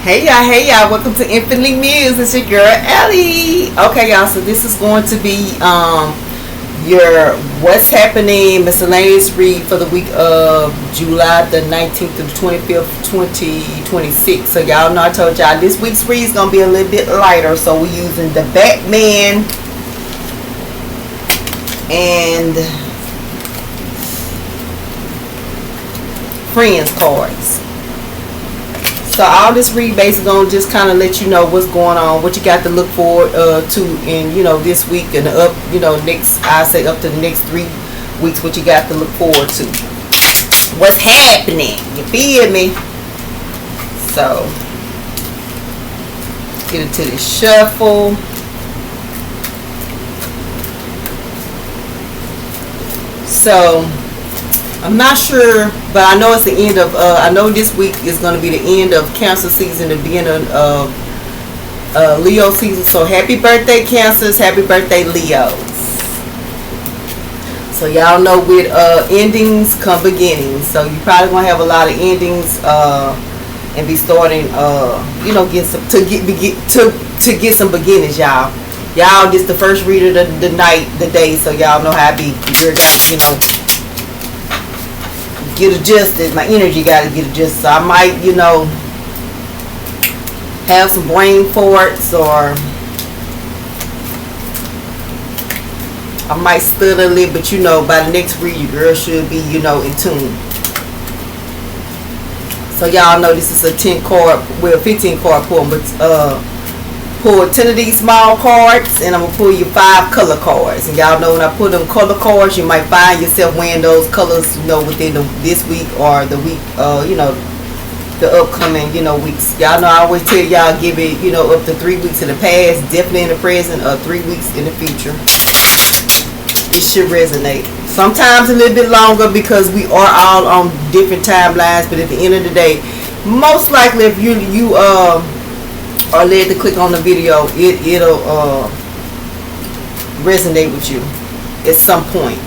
Hey y'all, welcome to Infinitely Muse. It's your girl Ellie. Okay y'all, so this is going to be your what's happening miscellaneous read for the week of July the 19th through the 25th 2026. So y'all know I told y'all this week's read is gonna be a little bit lighter, so we're using the Batman and Friends cards. So all this read basically gonna just kind of let you know what's going on, what you got to look forward to in this week and up next, I say up to the next 3 weeks, what you got to look forward to, what's happening, you feel me? So get into the shuffle. So I'm not sure, but I know it's the end of, I know this week is going to be the end of Cancer season, the beginning of Leo season. So happy birthday, Cancers. Happy birthday, Leos. So y'all know with endings come beginnings. So you probably going to have a lot of endings and be starting, get some, to get some beginnings, y'all. Y'all, this the first read of the night, the day. So y'all know how I be. Your guys, get adjusted. My energy got to get adjusted. So I might, have some brain farts, or I might stutter a little, but by the next read, your girl should be, in tune. So y'all know this is a 10 card, 15 card pull, but pull 10 of these small cards, and I'm gonna pull you 5 color cards. And y'all know when I put them color cards, you might find yourself wearing those colors, within this week or the week, the upcoming, weeks. Y'all know I always tell y'all, give it, up to 3 weeks in the past, definitely in the present, or 3 weeks in the future. It should resonate. Sometimes a little bit longer because we are all on different timelines, but at the end of the day, most likely if you are led to click on the video, it'll resonate with you at some point.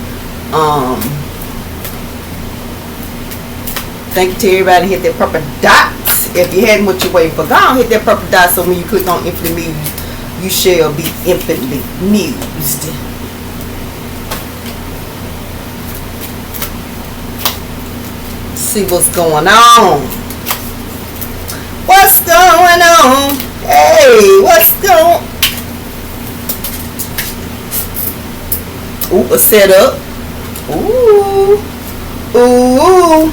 Thank you to everybody. Hit that purple dot if you hadn't, what you're waiting for. Go on, hit that purple dot, so when you click on Infinitely Muse, you shall be infinitely mused. See what's going on. What's going on? Hey, what's going? Ooh, a setup. Ooh, ooh.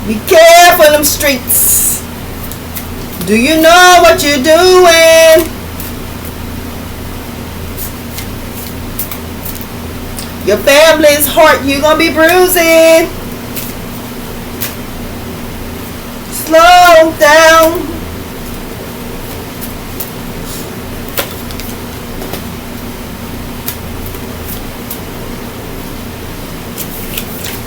Be careful in them streets. Do you know what you're doing? Your family's heart, you're gonna be bruising. Slow down.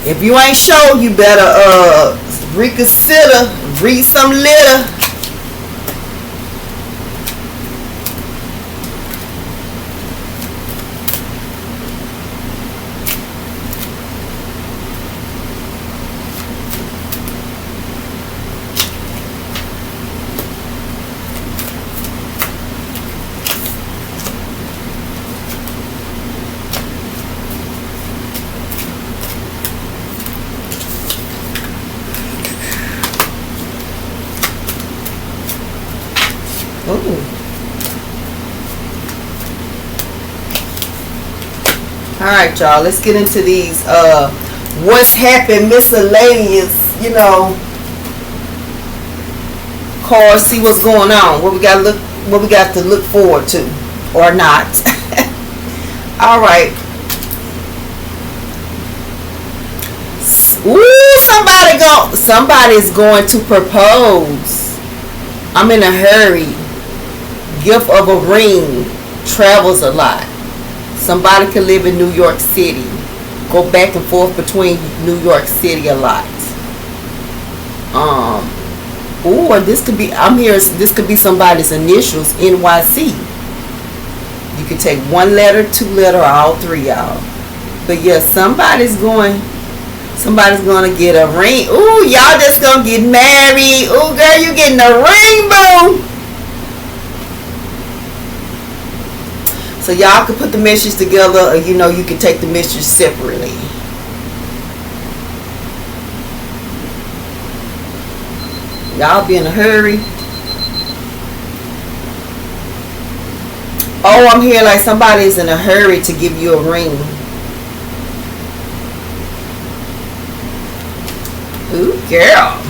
If you ain't sure, you better reconsider, read some litter. Alright y'all, let's get into these what's happened miscellaneous, cards, see what's going on, what we got to look forward to or not. Alright. Ooh, somebody's going to propose. I'm in a hurry. Gift of a ring. Travels a lot. Somebody could live in New York City. Go back and forth between New York City a lot. Or this could be, this could be somebody's initials, NYC. You could take 1 letter, 2 letter, or all 3, y'all. But yeah, somebody's gonna get a ring. Ooh, y'all just gonna get married. Ooh, girl, you getting a ring, boo. So y'all can put the message together, or you know, you can take the message separately. Y'all be in a hurry. Oh, I'm here like somebody's in a hurry to give you a ring. Ooh, girl.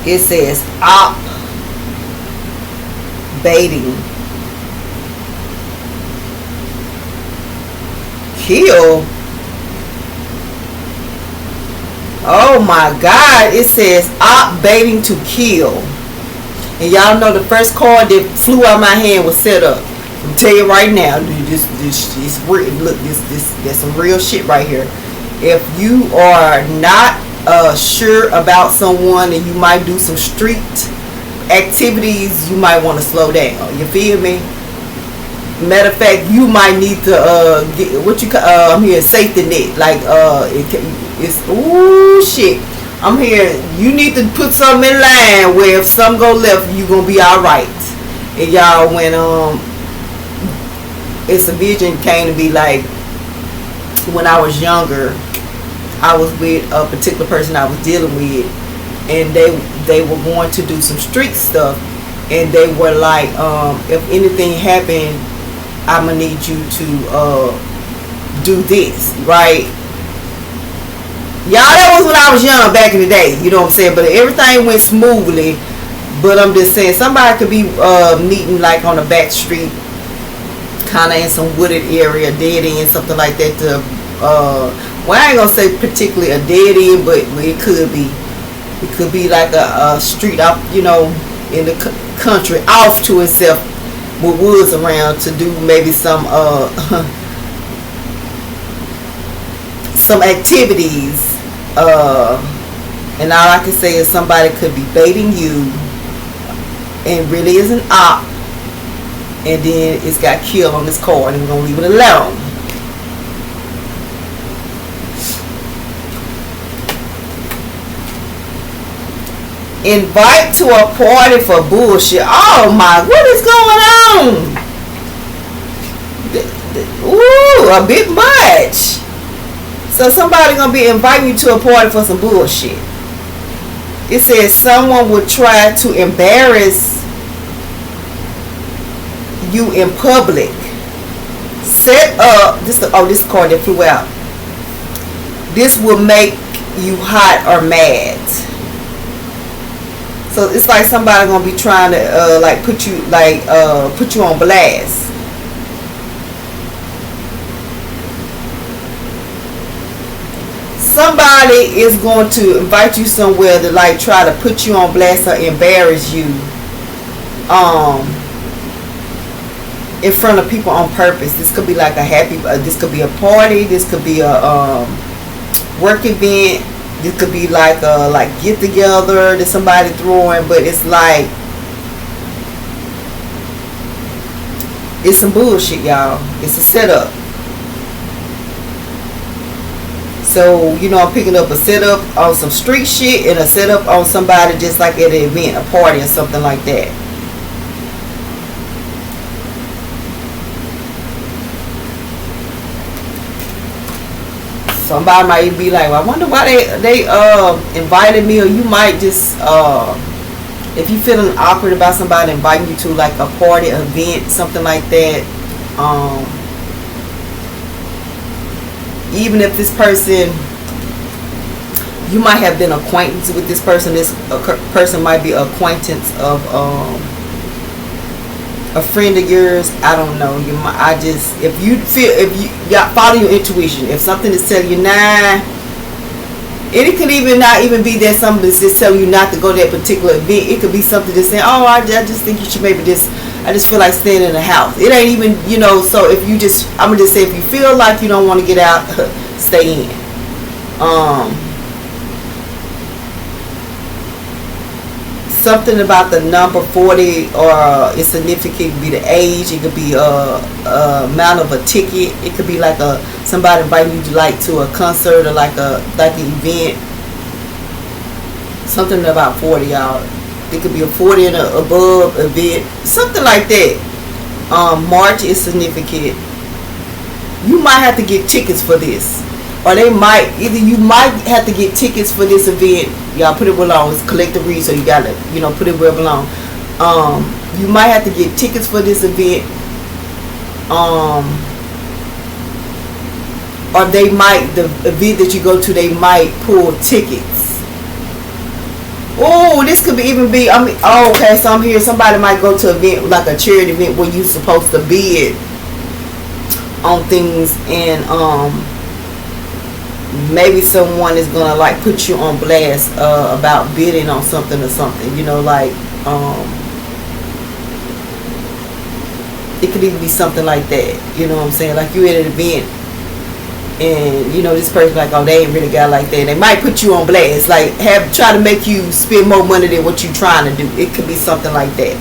It says op baiting. Kill. Oh my God. It says op baiting to kill. And y'all know the first card that flew out of my hand was set up. I'm tell you right now, this real. Look, that's some real shit right here. If you are not sure about someone and you might do some street activities, you might want to slow down. You feel me? Matter of fact, you might need to get what you I'm here safety net. Like it's ooh shit. I'm here. You need to put something in line where if something go left, you gonna be all right. And y'all, when it's a vision came to be like when I was younger, I was with a particular person I was dealing with, and they were going to do some street stuff, and they were like, if anything happened, I'm gonna need you to do this, right? Y'all, that was when I was young back in the day, you know what I'm saying? But everything went smoothly. But I'm just saying, somebody could be meeting like on a back street, kind of in some wooded area, dead end, something like that. To well, I ain't gonna say particularly a dead end, but it could be. It could be like a street up, you know, in the country, off to itself, with woods around, to do maybe some some activities. And all I can say is somebody could be baiting you, and really is an op, and then it's got killed on this card, and we're gonna leave it alone. Invite to a party for bullshit. Oh my, what is going on? Ooh, a bit much. So somebody gonna be inviting you to a party for some bullshit. It says someone would try to embarrass you in public. Set up this. Oh, this card that flew out. This will make you hot or mad. So it's like somebody gonna be trying to like put you on blast. Somebody is going to invite you somewhere to like try to put you on blast or embarrass you in front of people on purpose. This could be like a happy, this could be a party, this could be a work event, this could be like a get together that somebody throwing, but it's like it's some bullshit, y'all. It's a setup. So, you know, I'm picking up a setup on some street shit and a setup on somebody just like at an event, a party or something like that. Somebody might be like, well, I wonder why they invited me. Or you might just, if you feeling awkward about somebody inviting you to like a party, event, something like that, even if this person, you might have been acquaintance with this person. This person might be acquaintance of a friend of yours. I don't know. You might. If you follow your intuition. If something is telling you nah, it could even not even be that something is just telling you not to go to that particular event. It could be something that's saying, oh, I just think you should maybe just. I just feel like staying in the house. It ain't even, you know, so if you just, I'm going to just say, if you feel like you don't want to get out, stay in. something about the number 40, or it's significant. It could be the age. It could be amount of a ticket. It could be like somebody inviting you to a concert, or like an event. Something about 40, y'all. It could be a 40 and above event, something like that. March is significant. You might have to get tickets for this, or you might have to get tickets for this event. Y'all put it where it belongs. It's collective read, so you gotta put it where it belongs. You might have to get tickets for this event, or the event that you go to, they might pull tickets. Oh, this could okay, so I'm here. Somebody might go to an event, like a charity event, where you're supposed to bid on things, and maybe someone is gonna like put you on blast about bidding on something or something. It could even be something like that. You know what I'm saying? Like, you at an event, and this person like, oh, they ain't really got like that. They might put you on blast, like try to make you spend more money than what you trying to do. It could be something like that.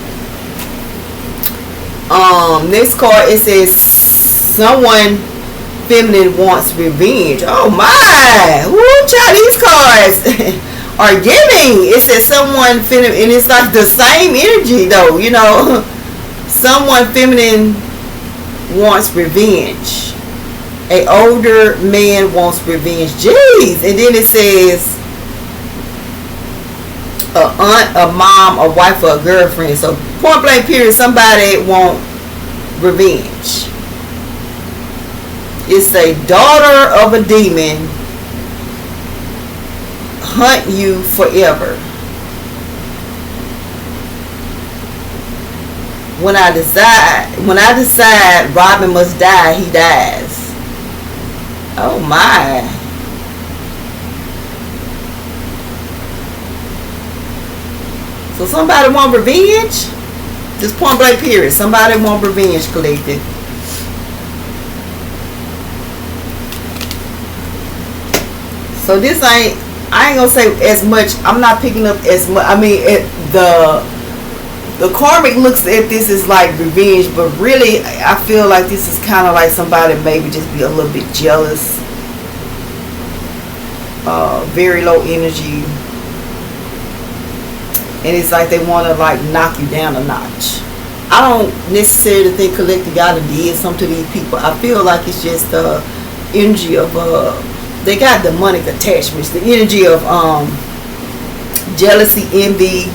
Next card, it says someone feminine wants revenge. Oh my! Woo, child, these cards are giving. It says someone feminine, and it's like the same energy though. Someone feminine wants revenge. A older man wants revenge. Jeez. And then it says a aunt, a mom, a wife, or a girlfriend. So point blank period, somebody want revenge. It's a daughter of a demon hunt you forever. When I decide Robin must die, he dies. Oh my. So somebody want revenge? Just point blank period. Somebody want revenge, collective. So this I ain't gonna say as much. I'm not picking up as much. I mean, the karmic looks at this as like revenge, but really I feel like this is kind of like somebody maybe just be a little bit jealous. Very low energy, and it's like they want to like knock you down a notch. I don't necessarily think collective gotta did something to these people. I feel like it's just the energy of they got demonic attachments, the energy of jealousy, envy,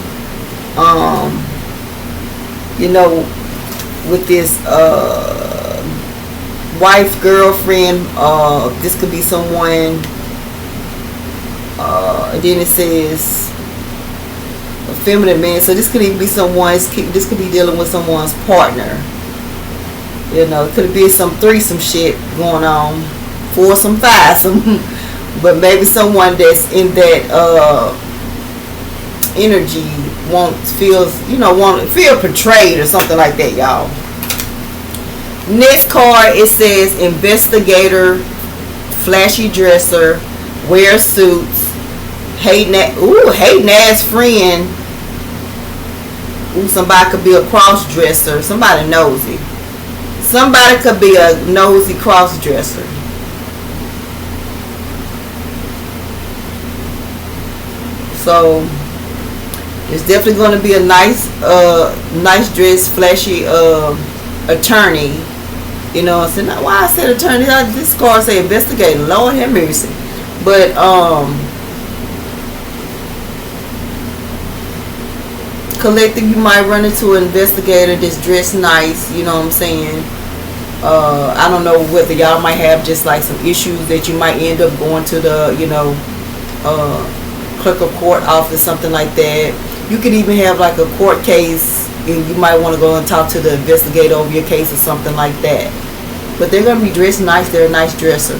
with this wife, girlfriend, this could be someone, and then it says a feminine man, so this could even be this could be dealing with someone's partner. It could be some threesome shit going on, foursome, fivesome, but maybe someone that's in that energy feel betrayed or something like that, y'all. Next card, it says investigator, flashy dresser, wear suits, hating ass friend. Ooh, somebody could be a cross dresser. Somebody nosy. Somebody could be a nosy cross dresser. So it's definitely going to be a nice dress, flashy attorney. I said, now why I said attorney? This card say investigator. Lord have mercy. But collective, you might run into an investigator that's dressed nice. You know what I'm saying? I don't know whether y'all might have just like some issues that you might end up going to the clerk of court office, something like that. You could even have like a court case, and you might want to go and talk to the investigator over your case or something like that. But they're going to be dressed nice. They're a nice dresser.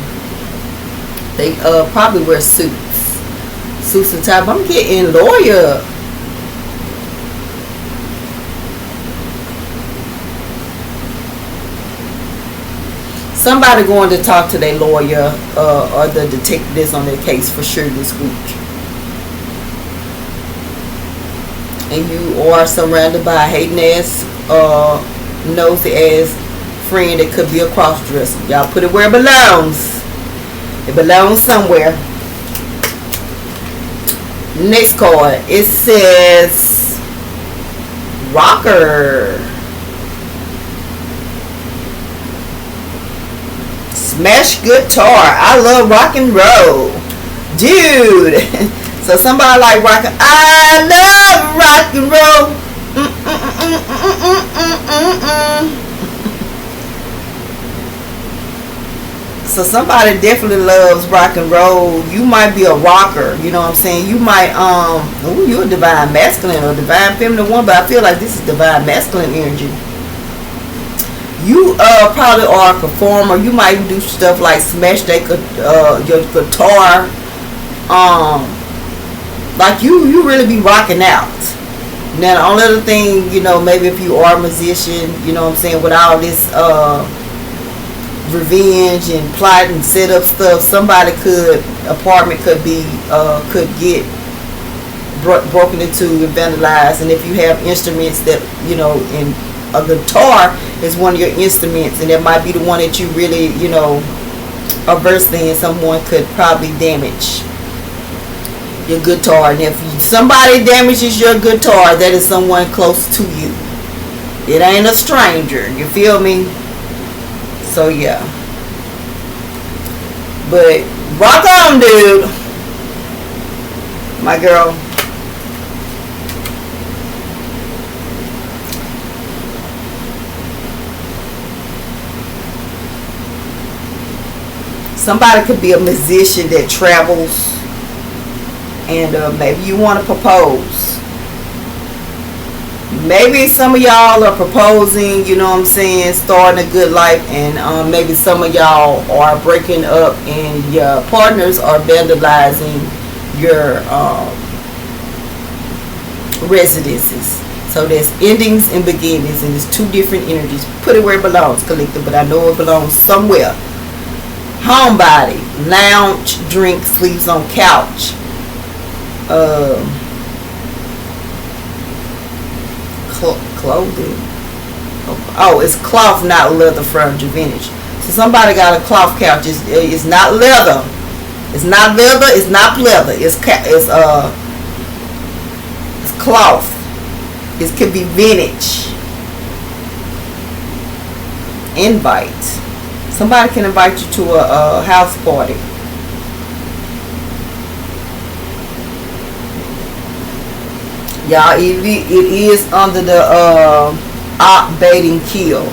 They probably wear suits and tie. I'm getting lawyer. Somebody going to talk to their lawyer or the detective that's on their case for sure this week. and you are surrounded by a hating ass, nosy ass friend that could be a cross dresser. Y'all put it where it belongs. It belongs somewhere. Next card. It says rocker. Smash guitar. I love rock and roll. Dude. So somebody like rock. I love rock and roll. So somebody definitely loves rock and roll. You might be a rocker, you know what I'm saying? You might you're a divine masculine or divine feminine one, but I feel like this is divine masculine energy. You probably are a performer. You might do stuff like smash your guitar. Like you really be rocking out. Now the only other thing, you know, maybe if you are a musician, you know what I'm saying, with all this revenge and plot and set up stuff, somebody apartment could get broken into and vandalized. And if you have instruments that, you know, in a guitar is one of your instruments, and that might be the one that you really, you know, are versed in, someone could probably damage your guitar. And if somebody damages your guitar, that is someone close to you. It ain't a stranger, you feel me? So yeah, but rock on, dude, my girl. Somebody could be a musician that travels, and maybe you want to propose. Maybe some of y'all are proposing, you know what I'm saying, starting a good life, and maybe some of y'all are breaking up and your partners are vandalizing your residences. So there's endings and beginnings, and there's two different energies. Put it where it belongs, collective, but I know it belongs somewhere. Homebody, lounge, drink, sleeps on couch. Clothing. Oh, it's cloth, not leather, from Beginnings. So somebody got a cloth couch. It's not leather. It's not leather. It's not leather. It's cloth. It could be vintage. Invite. Somebody can invite you to a house party. Y'all, it is under the op, baiting, kill.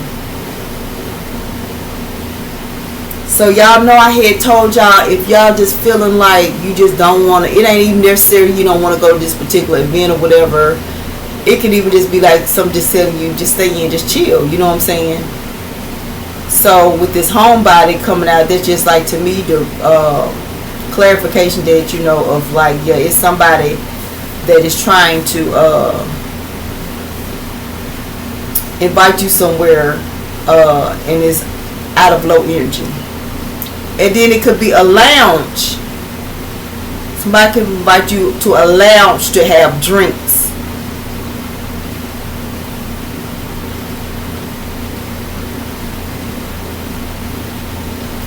So y'all know I had told y'all, if y'all just feeling like you just don't want to, it ain't even necessary you don't want to go to this particular event or whatever. It could even just be like something just telling you, just stay in, just chill. You know what I'm saying? So with this homebody coming out, that's just like, to me, the clarification that, you know, of like, yeah, it's somebody that is trying to invite you somewhere, and is out of low energy. And then it could be a lounge. Somebody can invite you to a lounge to have drinks.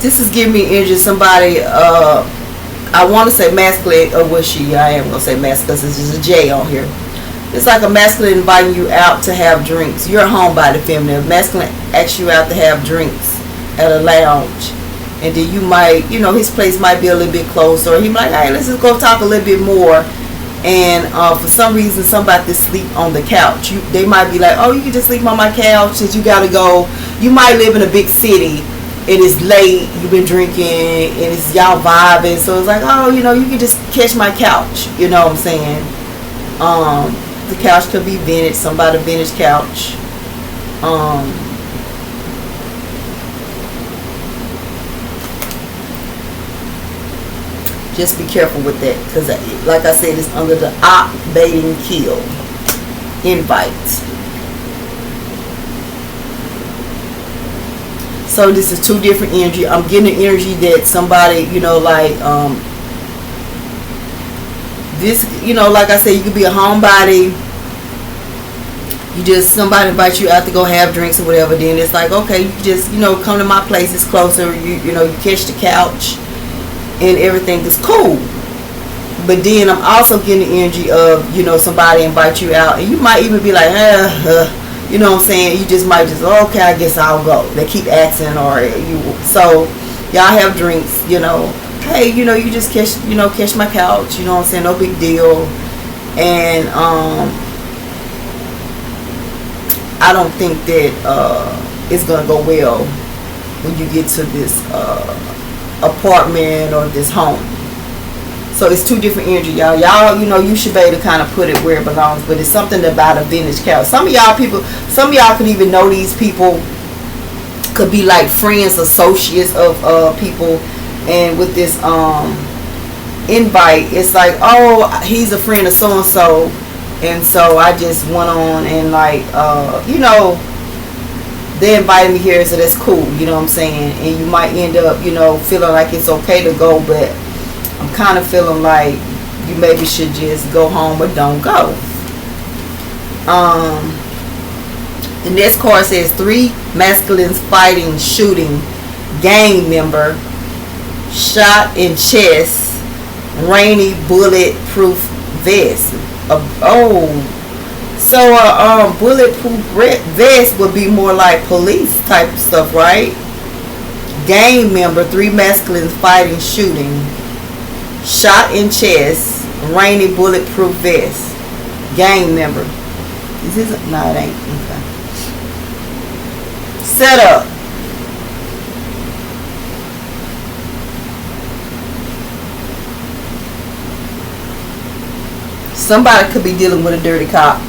This is giving me energy. Somebody, I want to say masculine, or was she? I am going to say masculine, because there's a J on here. It's like a masculine inviting you out to have drinks. You're a homebody feminine. Masculine asks you out to have drinks at a lounge. And then you might, you know, his place might be a little bit closer. Or he might, hey, let's just go talk a little bit more. And for some reason, somebody to sleep on the couch. They might be like, oh, you can just sleep on my couch since you got to go. You might live in a big city. It is late, you've been drinking, and it's y'all vibing, so it's like, oh, you know, you can just catch my couch, you know what I'm saying? The couch could be vintage, somebody vintage couch. Just be careful with that, because like I said, it's under the op, baiting, kill, invite. So this is two different energy. I'm getting the energy that somebody, you know, like, this, you know, like I said, you could be a homebody You just, somebody invites you out to go have drinks or whatever, then it's like, okay, you just, come to my place, it's closer, you catch the couch and everything is cool. But then I'm also getting the energy of, somebody invite you out and you might even be like, you know what I'm saying, you just might just, okay, I guess I'll go. They keep asking, or so y'all have drinks, hey, you just catch my couch, you know what I'm saying, no big deal. And I don't think that it's gonna go well when you get to this apartment or this home. So it's two different energy, y'all. You should be able to kind of put it where it belongs, but it's something about a vintage couch. Some of y'all could even know these people, could be like friends, associates of people. And with this invite, it's like, oh, he's a friend of so and so, and so I just went on and like they invited me here, so that's cool, you know what I'm saying. And you might end up feeling like it's okay to go, but I'm kind of feeling like you maybe should just go home or don't go. The next card says 3 masculines fighting, shooting, gang member, shot in chest, rainy bulletproof vest. So bulletproof vest would be more like police type of stuff, right? Gang member, 3 masculines fighting, shooting, shot in chest, rainy bulletproof vest, gang member. Is this? No, it ain't. Okay. Set up. Somebody could be dealing with a dirty cop.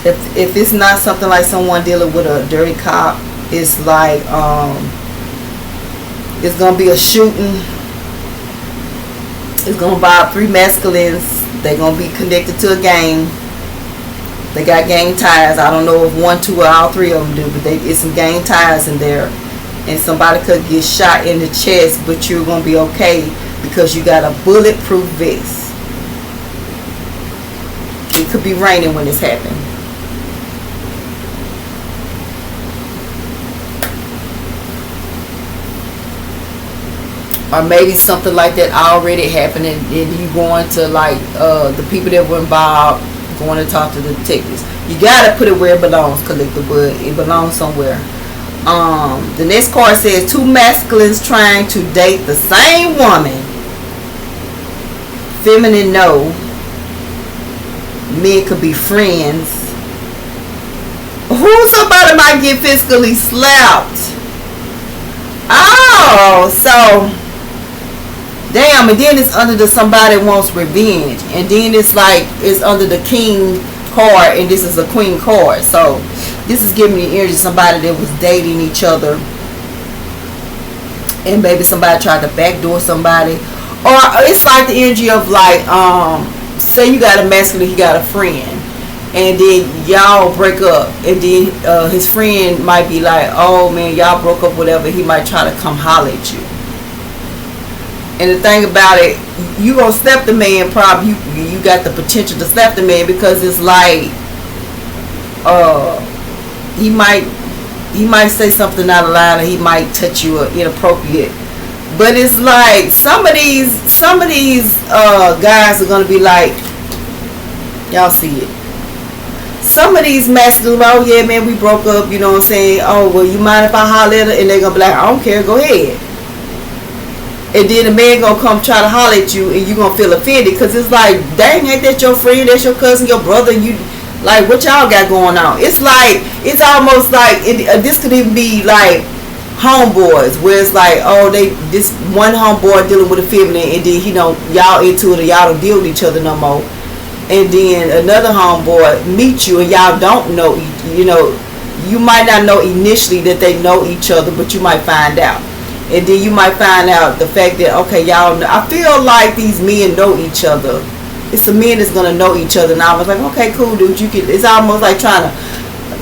If it's not something like someone dealing with a dirty cop, it's like it's gonna be a shooting. It's gonna involve 3 masculines. They're gonna be connected to a gang. They got gang ties. I don't know if 1, 2, or all 3 of them do, but it's some gang ties in there. And somebody could get shot in the chest, but you're gonna be okay because you got a bulletproof vest. It could be raining when this happened. Or maybe something like that already happened, and you going to like the people that were involved, going to talk to the detectives. You gotta put it where it belongs, collector, but it belongs somewhere. The next card says 2 masculines trying to date the same woman. Feminine, no. Men could be friends. Who somebody might get physically slapped. Oh, so damn, and then it's under the somebody wants revenge, and then it's like it's under the king card, and this is a queen card. So this is giving me the energy of somebody that was dating each other, and maybe somebody tried to backdoor somebody, or it's like the energy of like say you got a masculine, he got a friend, and then y'all break up, and then his friend might be like, oh man, y'all broke up, whatever. He might try to come holler at you. And the thing about it, you gonna slap the man, probably you got the potential to slap the man, because it's like he might say something out of line, or he might touch you inappropriate. But it's like some of these guys are gonna be like, y'all see it. Some of these masculine, oh yeah man, we broke up, you know what I'm saying, oh well, you mind if I holler at her? And they're gonna be like, I don't care, go ahead. And then the man gonna come try to holler at you, and you gonna feel offended, because it's like, dang, ain't that your friend, that's your cousin, your brother, and you like, what y'all got going on? It's like, it's almost like this could even be like homeboys, where it's like, oh, this one homeboy dealing with a feminine, and then y'all into it, and y'all don't deal with each other no more. And then another homeboy meet you, and y'all don't know, you might not know initially that they know each other, but you might find out. And then you might find out the fact that, okay, y'all know, I feel like these men know each other. It's some men that's going to know each other. And I was like, okay, cool, dude. It's almost like trying to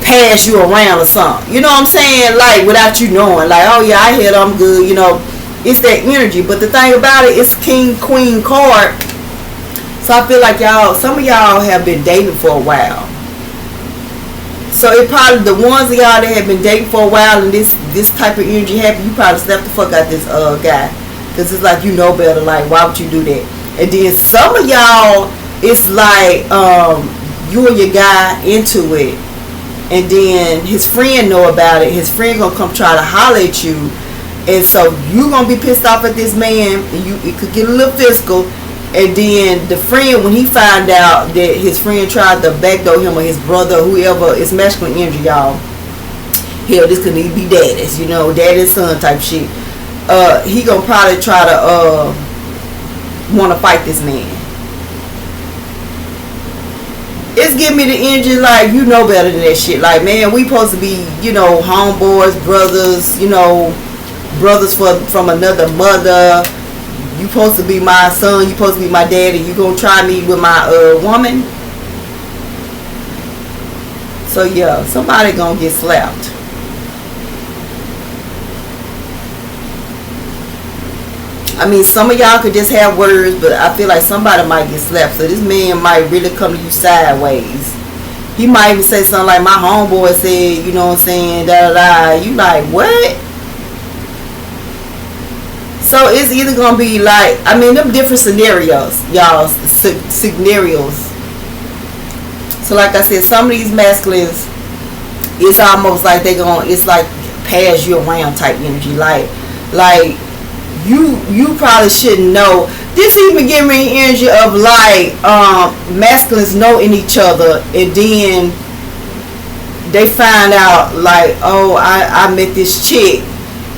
pass you around or something. You know what I'm saying? Like, without you knowing. Like, oh yeah, I hit, I'm good. You know, it's that energy. But the thing about it, it's king, queen card. So I feel like y'all, some of y'all have been dating for a while. So it probably, the ones of y'all that have been dating for a while and this type of energy happen, you probably slapped the fuck out this guy. Because it's like, you know better. Like, why would you do that? And then some of y'all, it's like you and your guy into it, and then his friend know about it. His friend gonna come try to holler at you, and so you gonna be pissed off at this man, and it could get a little physical. And then the friend, when he find out that his friend tried to backdoor him or his brother, whoever, it's masculine energy, y'all. Hell, this could even be daddy's, you know, daddy and son type shit. He gonna probably try to want to fight this man. It's giving me the energy like, you know better than that shit. Like, man, we supposed to be, you know, homeboys, brothers, you know, brothers from another mother. You supposed to be my son, you supposed to be my daddy. You gonna try me with my woman? So yeah, somebody gonna get slapped. I mean, some of y'all could just have words, but I feel like somebody might get slapped. So this man might really come to you sideways. He might even say something like, my homeboy said, you know what I'm saying, da da da. You like, what? So it's either going to be like, I mean, them different scenarios, y'all, scenarios. So like I said, some of these masculines, it's almost like they going, it's like pass you around type energy. Like you probably shouldn't know. This even give me energy of like masculines knowing each other, and then they find out like, oh, I met this chick,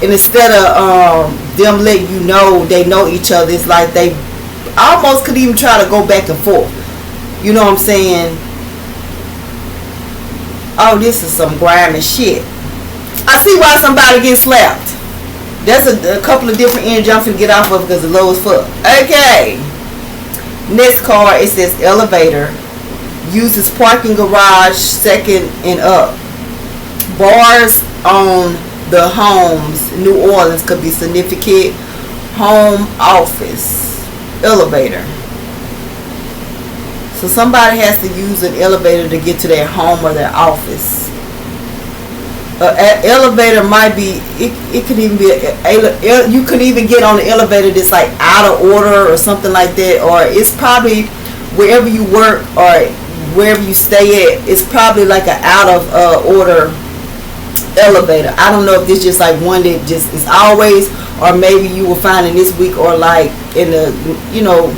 and instead of them letting you know they know each other, it's like they almost could even try to go back and forth. You know what I'm saying? Oh, this is some grimy shit. I see why somebody gets slapped. That's a couple of different energy I'm finna get off of because the low as fuck. Okay. Next card, it says elevator. Uses parking garage, second and up. Bars on the homes, New Orleans could be significant. Home, office, elevator. So somebody has to use an elevator to get to their home or their office. An elevator might be, it could even be, you could even get on the elevator that's like out of order or something like that, or it's probably wherever you work or wherever you stay at, it's probably like an out of order elevator. I don't know if this just like one that just is always, or maybe you will find in this week or like in the, you know,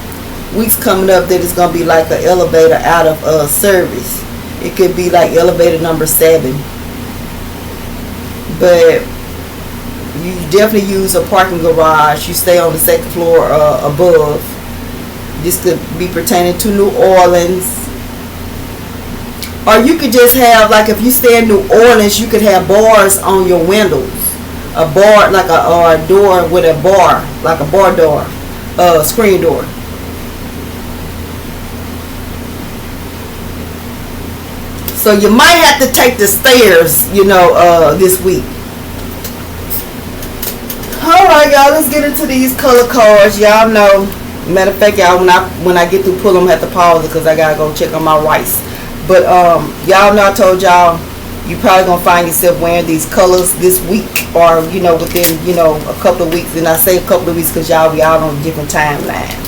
weeks coming up that it's going to be like an elevator out of service. It could be like elevator number 7. But you definitely use a parking garage. You stay on the second floor above. This could be pertaining to New Orleans. Or you could just have, like if you stay in New Orleans, you could have bars on your windows. A bar, like a door with a bar, like a bar door, screen door. So you might have to take the stairs, you know, this week. Alright, y'all, let's get into these color cards. Y'all know, matter of fact, y'all, when I get through pull them, I have to pause it because I gotta go check on my rice. But y'all know I told y'all you probably gonna find yourself wearing these colors this week, or you know, within, you know, a couple of weeks. And I say a couple of weeks because y'all be out on different timelines.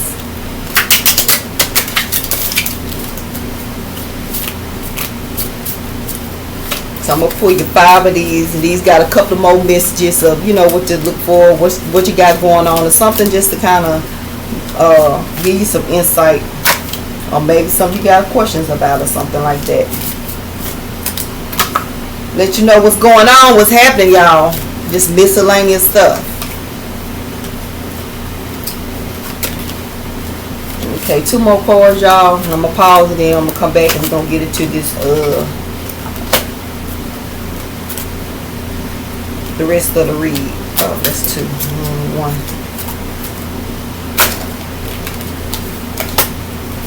So I'm gonna pull you 5 of these, and these got a couple of more messages of, you know, what to look for, what you got going on, or something just to kind of give you some insight, or maybe something you got questions about or something like that. Let you know what's going on, what's happening, y'all. Just miscellaneous stuff. Okay, 2 more cards, y'all. And I'm gonna pause it, then I'm gonna come back and we're gonna get into this the rest of the read. Oh, that's 2. 1.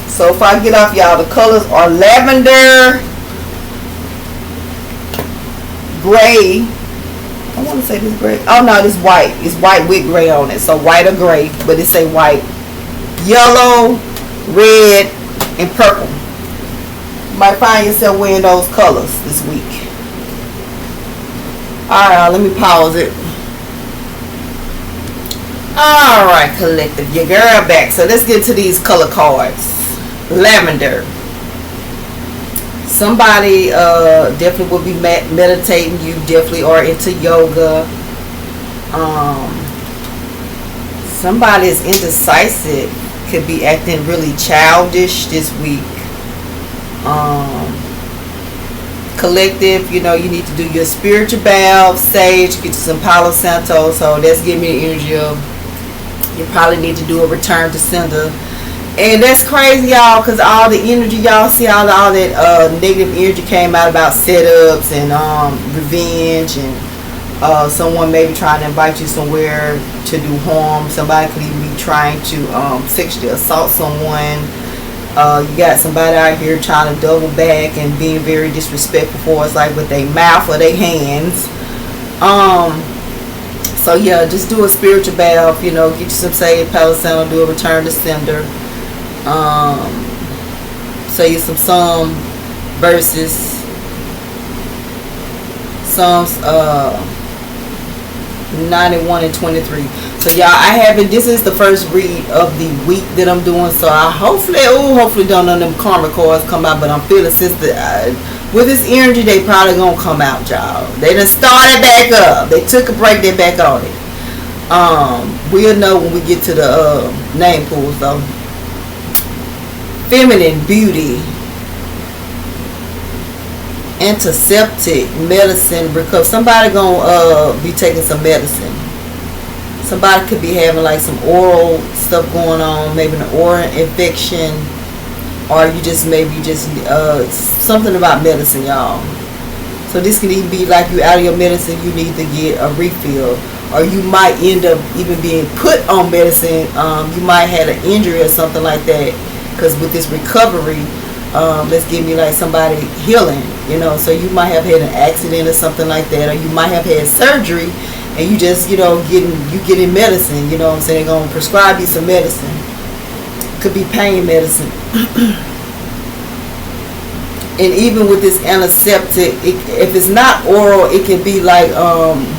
So if I get off, y'all, the colors are lavender, gray. I want to say this gray. Oh no, this white. It's white with gray on it. So white or gray, but it say white, yellow, red, and purple. You might find yourself wearing those colors this week. Alright, let me pause it. Alright, collective, your girl back. So let's get to these color cards. Lavender. Somebody definitely will be meditating. You definitely are into yoga. Somebody is indecisive. Could be acting really childish this week. Collective, you know, you need to do your spiritual bath, sage, get you some Palo Santo. So that's giving me the energy of you probably need to do a return to sender. And that's crazy, y'all, because all the energy, y'all see all that negative energy came out about setups and revenge, and someone maybe trying to invite you somewhere to do harm. Somebody could even be trying to sexually assault someone. You got somebody out here trying to double back and being very disrespectful for us, like with their mouth or their hands. So yeah, just do a spiritual bath, you know, get you some sage, Palo Santo, do a return to sender. Say you some Psalm verses, Psalms 91 and 23. So y'all, this is the first read of the week that I'm doing, so I hopefully don't none of them karma cards come out, but I'm feeling since with this energy, they probably gonna come out, y'all. They done started back up. They took a break, they back on it. We'll know when we get to the name pools though. Feminine, beauty, antiseptic, medicine, because somebody gonna be taking some medicine. Somebody could be having like some oral stuff going on, maybe an oral infection, or you just something about medicine, y'all. So this can even be like you out of your medicine, you need to get a refill, or you might end up even being put on medicine. You might have an injury or something like that. Because with this recovery, let's give me like somebody healing, you know, so you might have had an accident or something like that, or you might have had surgery, and you just, you know, getting medicine, you know what I'm saying, they're going to prescribe you some medicine. Could be pain medicine. And even with this antiseptic, if it's not oral, it can be like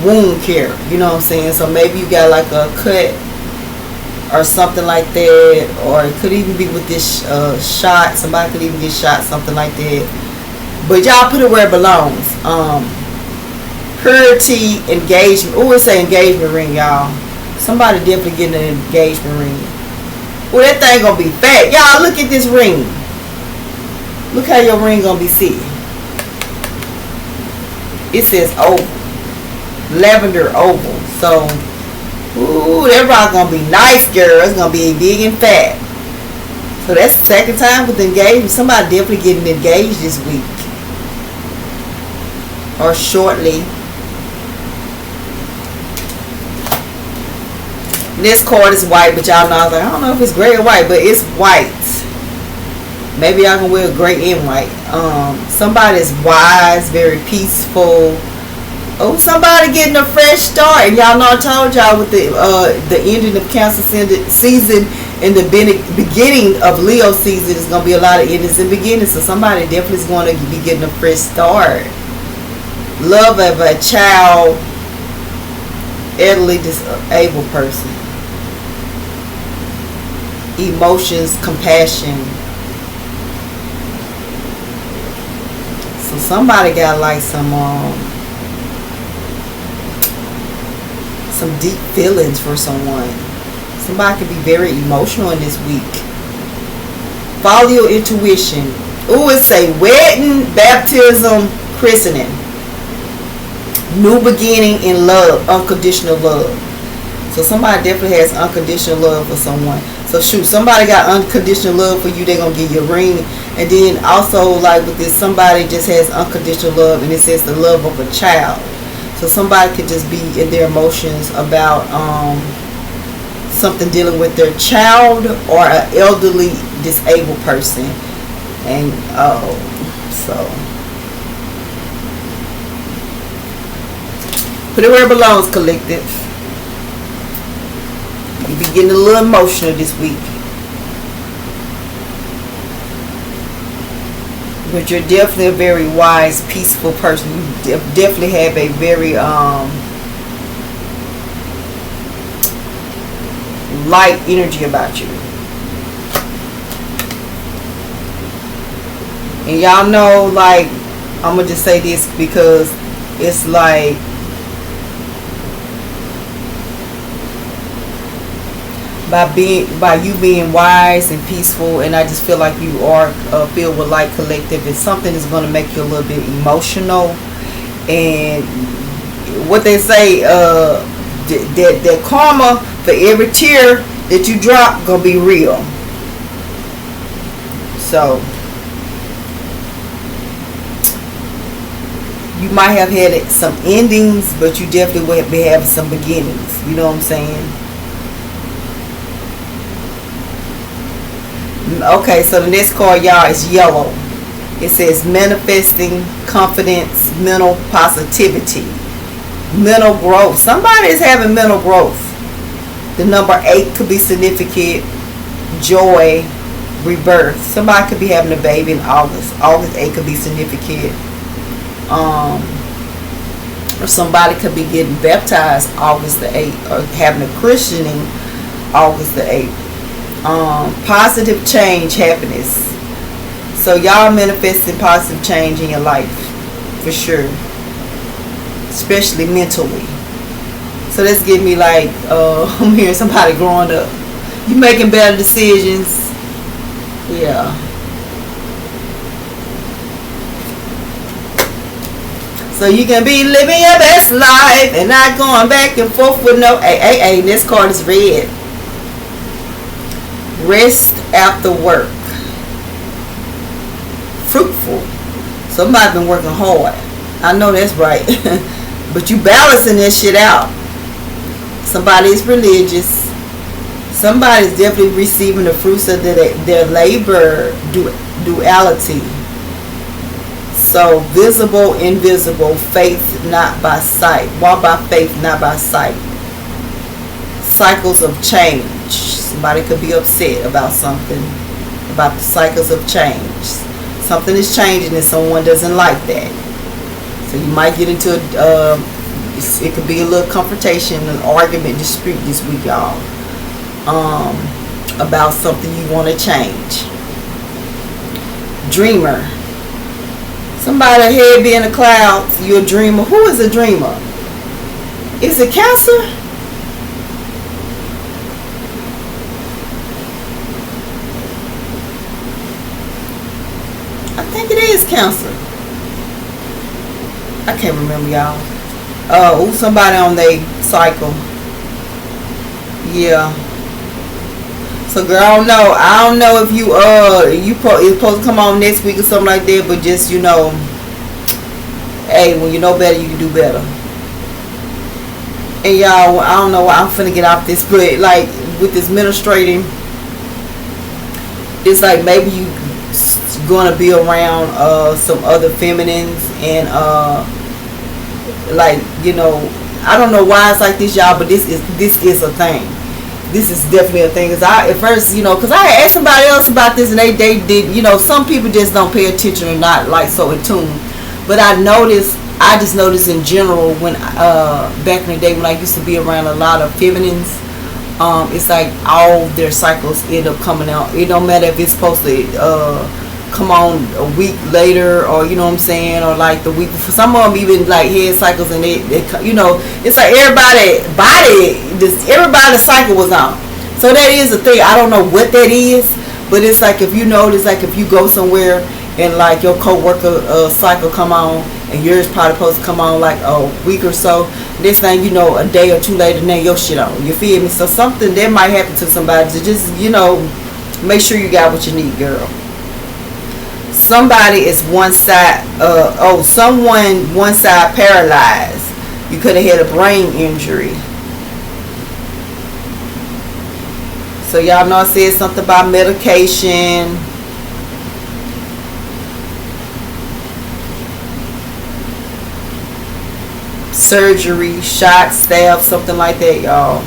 wound care, you know what I'm saying, so maybe you got like a cut or something like that, or it could even be with this shot. Somebody could even get shot, something like that. But y'all put it where it belongs. Purity, engagement. Oh, it's an engagement ring, y'all. Somebody definitely getting an engagement ring. Well, that thing gonna be fat. Y'all, look at this ring. Look how your ring gonna be sitting. It says oval. Lavender oval. So ooh, that rock gonna be nice, girl. It's gonna be big and fat. So that's the second time with engagement. Somebody definitely getting engaged this week. Or shortly. This card is white, but y'all know I was like, I don't know if it's gray or white, but it's white. Maybe y'all can wear gray and white. Somebody's wise, very peaceful. Oh, somebody getting a fresh start. And y'all know I told y'all with the ending of Cancer season and the beginning of Leo season, there's going to be a lot of endings and beginnings. So somebody definitely is going to be getting a fresh start. Love of a child, elderly disabled person. Emotions, compassion. So somebody got like some deep feelings for someone. Somebody could be very emotional in this week. Follow your intuition. Ooh, it say wedding, baptism, christening. New beginning in love, unconditional love. So somebody definitely has unconditional love for someone. So shoot, somebody got unconditional love for you, they're going to give you a ring. And then also like with this, somebody just has unconditional love and it says the love of a child. So somebody could just be in their emotions about something dealing with their child or an elderly disabled person. And so Put it where it belongs, collective. You be getting a little emotional this week. But you're definitely a very wise, peaceful person. You definitely have a very light energy about you. And y'all know, like, I'm going to just say this because it's like, by you being wise and peaceful, and I just feel like you are filled with light, collective, and something is going to make you a little bit emotional. And what they say, that karma for every tear that you drop gonna be real. So you might have had some endings, but you definitely will be having some beginnings. You know what I'm saying? Okay, so the next card, y'all, is yellow. It says manifesting, confidence, mental positivity, mental growth. Somebody is having mental growth. The number 8 could be significant. Joy, rebirth. Somebody could be having a baby in August. August 8 could be significant. Or somebody could be getting baptized August the 8th, or having a christening August the 8th. Positive change, happiness. So y'all manifesting positive change in your life for sure, especially mentally. So that's getting me like I'm hearing somebody growing up. You making better decisions. Yeah. So you can be living your best life and not going back and forth with no hey, this card is red. Rest after work. Fruitful. Somebody been working hard. I know that's right. But you balancing that shit out. Somebody is religious. Somebody's definitely receiving the fruits of their labor duality. So visible, invisible, faith not by sight. Walk by faith, not by sight. Cycles of change. Somebody could be upset about something, about the cycles of change. Something is changing and someone doesn't like that. So you might get into it could be a little confrontation, an argument, dispute this week, y'all, about something you want to change. Dreamer. Somebody head be in the clouds. You're a dreamer. Who is a dreamer? Is it Cancer? I think it is Cancer. I can't remember, y'all. Oh, somebody on their cycle. Yeah. So girl, I don't know if you're supposed to come on next week or something like that, but just, you know, hey, when you know better, you can do better. And y'all, I don't know why I'm finna get off this, but like with this ministrating, it's like maybe you gonna be around some other feminines and like, you know, I don't know why it's like this, y'all, but this is a thing. This is definitely a thing. Cause at first, you know, cause I asked somebody else about this and they did, you know, some people just don't pay attention or not like so in tune. But I just noticed in general when back in the day when I used to be around a lot of feminines, it's like all their cycles end up coming out. It don't matter if it's supposed to come on a week later, or you know what I'm saying, or like the week before. Some of them even like head cycles, and they you know, it's like everybody's cycle was on. So that is a thing. I don't know what that is, but it's like if you notice, like if you go somewhere and like your co-worker cycle come on and yours probably supposed to come on like a week or so, this thing, you know, a day or two later, now your shit on. You feel me? So something that might happen to somebody, to just, you know, make sure you got what you need, girl. Somebody is one side paralyzed. You could have had a brain injury. So y'all know I said something about medication. surgery, shot, stab, something like that, y'all.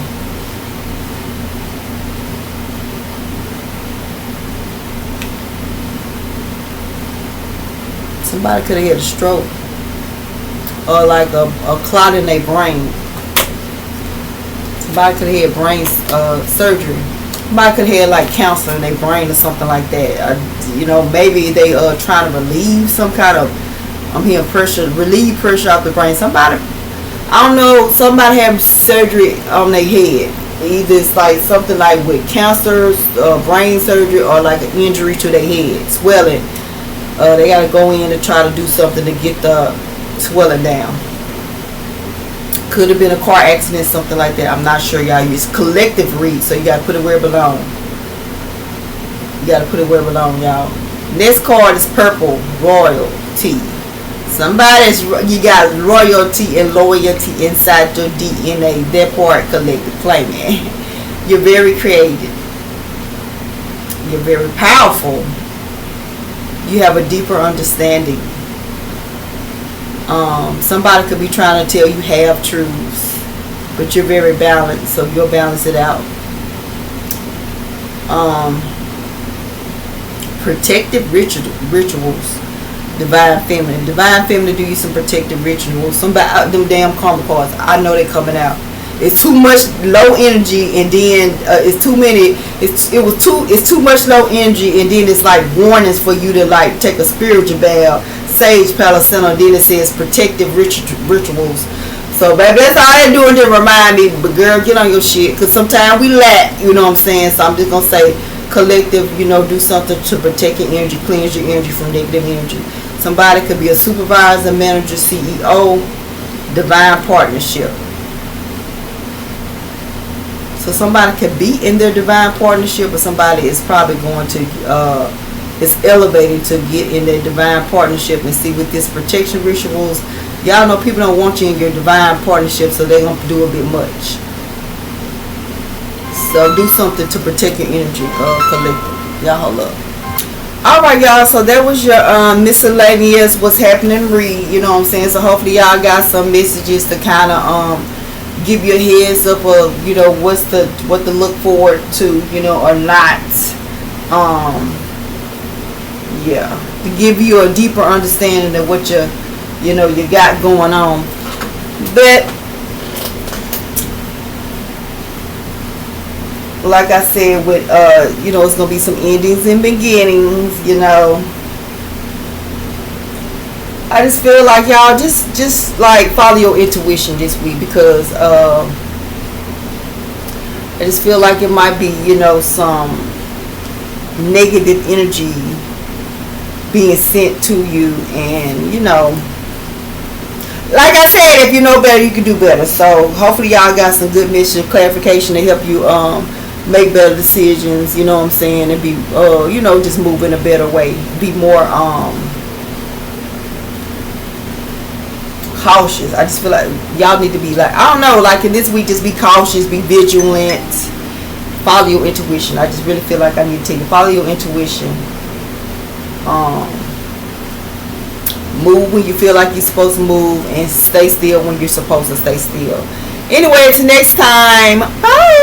Somebody could have had a stroke or like a clot in their brain. Somebody could have had brain surgery. Somebody could have had like cancer in their brain or something like that. You know, maybe they trying to relieve some kind of, I'm hearing pressure, relieve pressure off the brain. Somebody, I don't know, somebody having surgery on their head. Either it's like something like with cancer, brain surgery, or like an injury to their head, swelling. They got to go in and try to do something to get the swelling down. Could have been a car accident, something like that. I'm not sure, y'all. It's collective read, so you got to put it where it belongs. You got to put it where it belongs, y'all. Next card is purple, royalty. Somebody's, you got royalty and loyalty inside your DNA. That part collective play, man. You're very creative. You're very powerful. You have a deeper understanding. Somebody could be trying to tell you half truths, but you're very balanced, so you'll balance it out. Protective rituals. Divine feminine. Divine feminine do you some protective rituals. Somebody, them damn karma cards, I know they're coming out. It's too much low energy, and then it's too many. It's too much low energy, and then it's like warnings for you to like take a spiritual bath, sage, palo santo. Then it says protective rituals. So baby, that's all they're doing to remind me. But girl, get on your shit, cause sometimes we lack. You know what I'm saying? So I'm just gonna say collective. You know, do something to protect your energy, cleanse your energy from negative energy. Somebody could be a supervisor, manager, CEO. Divine partnership. So somebody could be in their divine partnership, but somebody is probably going to, is elevating to get in their divine partnership. And see, with this protection rituals, y'all know people don't want you in your divine partnership, so they're going to do a bit much. So do something to protect your energy, collective. Y'all hold up. Alright, y'all, so that was your miscellaneous what's happening read, you know what I'm saying? So hopefully y'all got some messages to kind of give you a heads up of, you know, what to look forward to, you know, or not. Yeah, to give you a deeper understanding of what you got going on. But like I said, with it's gonna be some endings and beginnings, you know. I just feel like y'all just like follow your intuition this week, because I just feel like it might be, you know, some negative energy being sent to you, and you know, like I said, if you know better, you can do better. So hopefully y'all got some good mission clarification to help you make better decisions, you know what I'm saying, and be just move in a better way, be more cautious. I just feel like y'all need to be like, I don't know, like in this week, just be cautious, be vigilant, follow your intuition. I just really feel like I need to tell you, follow your intuition. Move when you feel like you're supposed to move, and stay still when you're supposed to stay still. Anyway, till next time, bye.